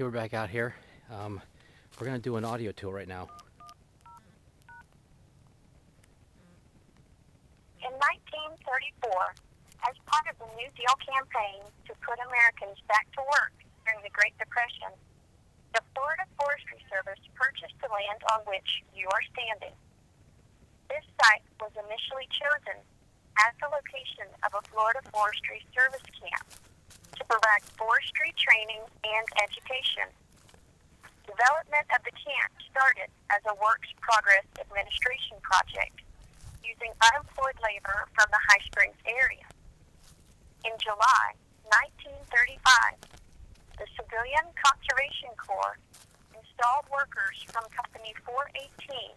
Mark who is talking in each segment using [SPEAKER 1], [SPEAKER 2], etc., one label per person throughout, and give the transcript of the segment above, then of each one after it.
[SPEAKER 1] Okay, we're back out here. We're going to do an audio tour right now.
[SPEAKER 2] In 1934, as part of the New Deal campaign to put Americans back to work during the Great Depression, the Florida Forestry Service purchased the land on which you are standing. This site was initially chosen as the location of a Florida Forestry Service camp to provide forestry training and education. Development of the camp started as a Works Progress Administration project using unemployed labor from the High Springs area. In July 1935, the Civilian Conservation Corps installed workers from Company 418,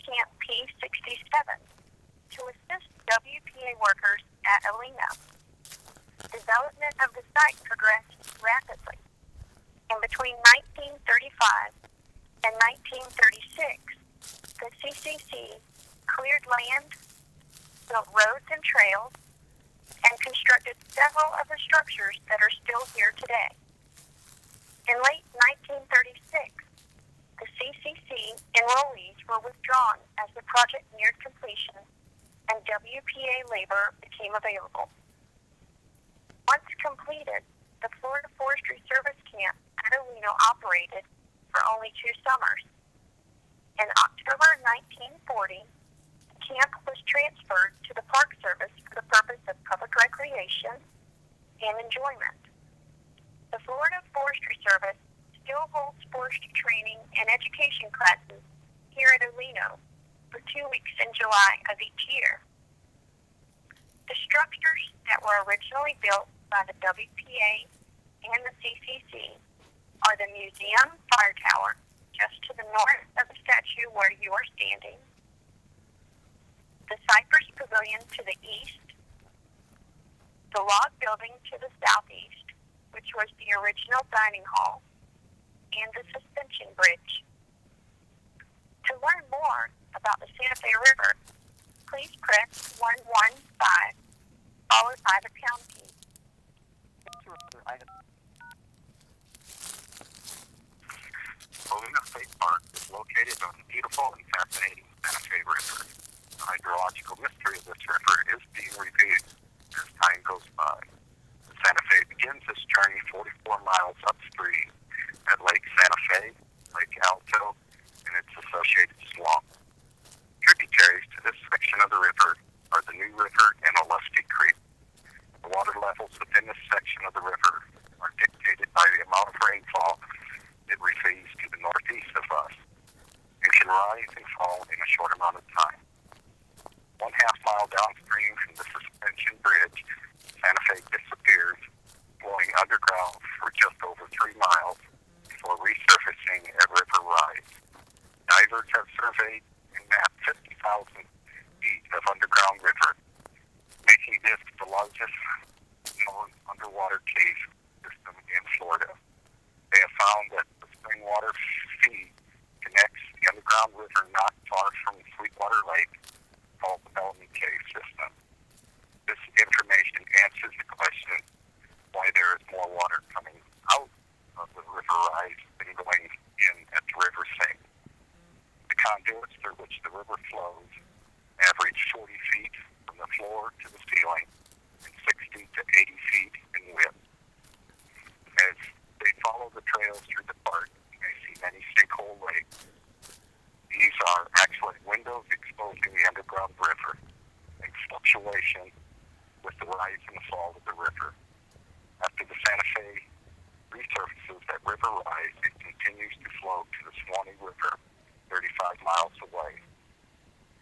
[SPEAKER 2] Camp P67, to assist WPA workers at Oleno. Development of the site progressed rapidly. And between 1935 and 1936, the CCC cleared land, built roads and trails, and constructed several of the structures that are still here today. In late 1936, the CCC enrollees were withdrawn as the project neared completion and WPA labor became available. Once completed, the Florida Forestry Service Camp at Oleno operated for only 2 summers. In October 1940, the camp was transferred to the Park Service for the purpose of public recreation and enjoyment. The Florida Forestry Service still holds forestry training and education classes here at Oleno for 2 weeks in July of each year. The structures that were originally built by the WPA and the CCC are the Museum Fire Tower, just to the north of the statue where you are standing, the Cypress Pavilion to the east, the log building to the southeast, which was the original dining hall, and the suspension bridge. To learn more about the Santa Fe River, please press 115 followed by the pound key.
[SPEAKER 3] Oleno State Park is located on the beautiful and fascinating Santa Fe River. The hydrological mystery of this river is being revealed as time goes by. The Santa Fe begins its journey 44 miles upstream at Lake Santa Fe, Lake Alto, and its associated swamp. Tributaries to this section of the river are the New River and Olustee Creek. The water levels within this section of the river are dictated by the amount of rainfall it receives to the northeast of us. It can rise and fall in a short amount of time. 1/2 mile downstream from the suspension bridge, Santa Fe disappears, flowing underground for just over 3 miles before resurfacing at river rise. Divers have surveyed and mapped 50,000 feet of underground river, making this the largest known underwater cave system in Florida. They have found that the spring water feed connects the underground river not far from Sweetwater Lake, called the Bellamy Cave System. This information answers the question why there is more water coming out of the river rise than going in at the river sink. The conduits through which the river flows average 40 feet from the floor to the ceiling and 60 to 80 feet in width. As they follow the trails through the park, you may see many sinkhole lakes. These are actually windows exposing the underground river and fluctuation with the rise and the fall of the river. After the Santa Fe resurfaces at river rise, it continues to flow to the Swanee River, 35 miles away.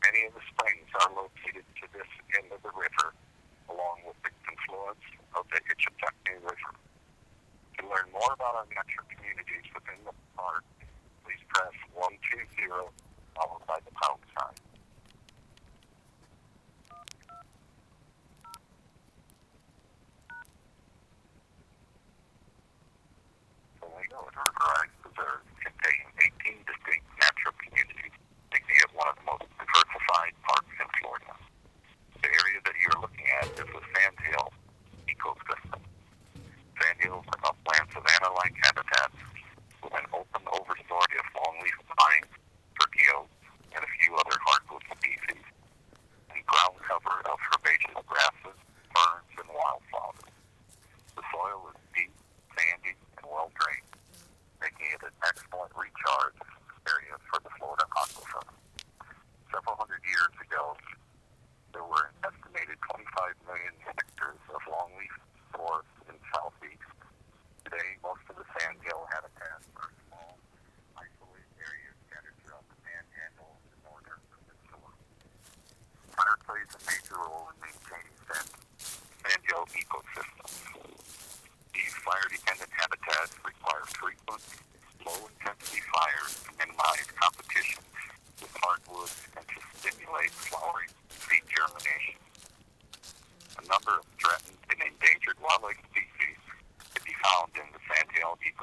[SPEAKER 3] Many of the springs are located to this end of the river, along with the confluence of the Itchitucknee River. To learn more about our natural communities within the park, please press 120 followed by the pound sign. Oleno River Rise Preserve contains 18 distinct natural communities, making it one of the most diversified parks in Florida. The area that you're looking at is the Sandhill ecosystem. Sandhills are upland savanna-like habitats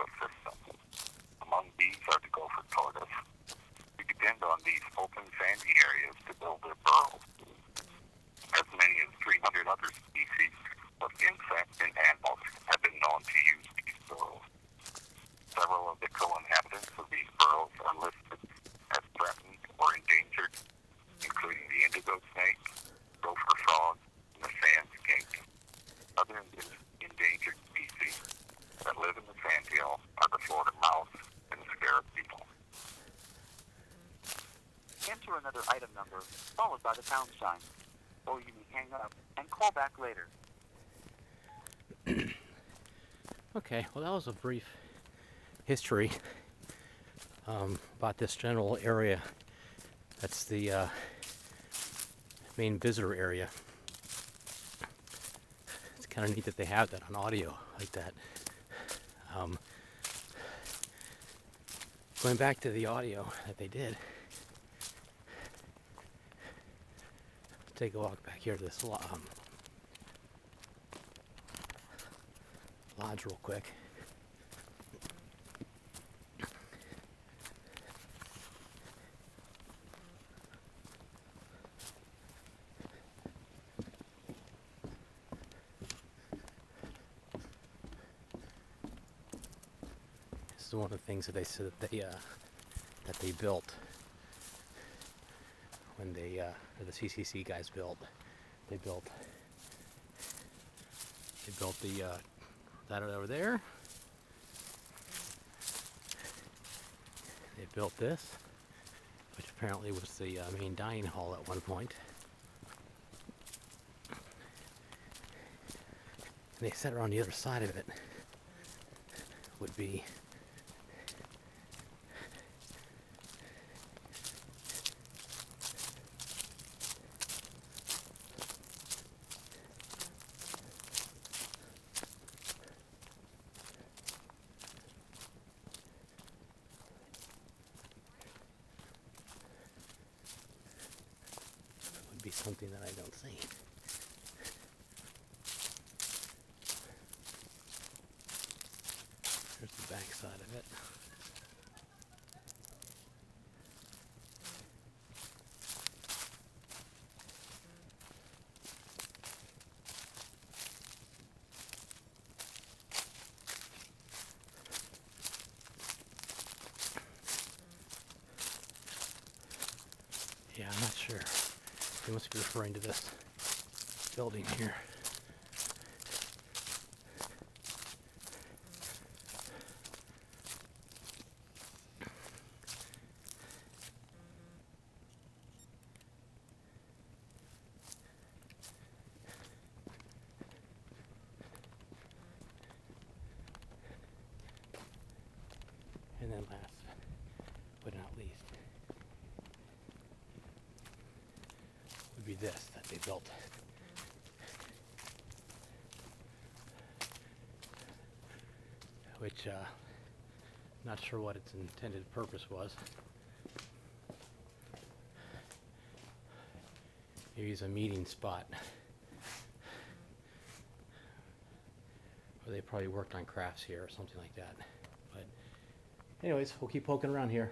[SPEAKER 3] tortoise system. Among these are the gopher tortoise. We depend on these open sandy areas to build their burrows. As many as 300 other species of insects and animals have been known to use these burrows. Several of the co-inhabitants of these burrows are listed as threatened or endangered, including the indigo snake, gopher frog, and the sand skink. Other endangered species that live in the sandhill are the Florida mouse and the scarab beetle.
[SPEAKER 4] Enter another item number followed by the pound sign, or you may hang up and call back later.
[SPEAKER 1] Okay, well that was a brief history about this general area. That's the main visitor area. It's kind of neat that they have that on audio like that. Going back to the audio that they did, take a walk back here to this lodge real quick. This is one of the things that they said that they built when they or the CCC guys built. They built the that over there. They built this, which apparently was the main dining hall at one point. And they said around the other side of it would be something that I don't see. Here's the back side of it. Yeah, I'm not sure. They must be referring to this building here. And then last but not least would be this that they built. Which, not sure what its intended purpose was. Maybe it's a meeting spot. Or they probably worked on crafts here or something like that. But anyways, we'll keep poking around here.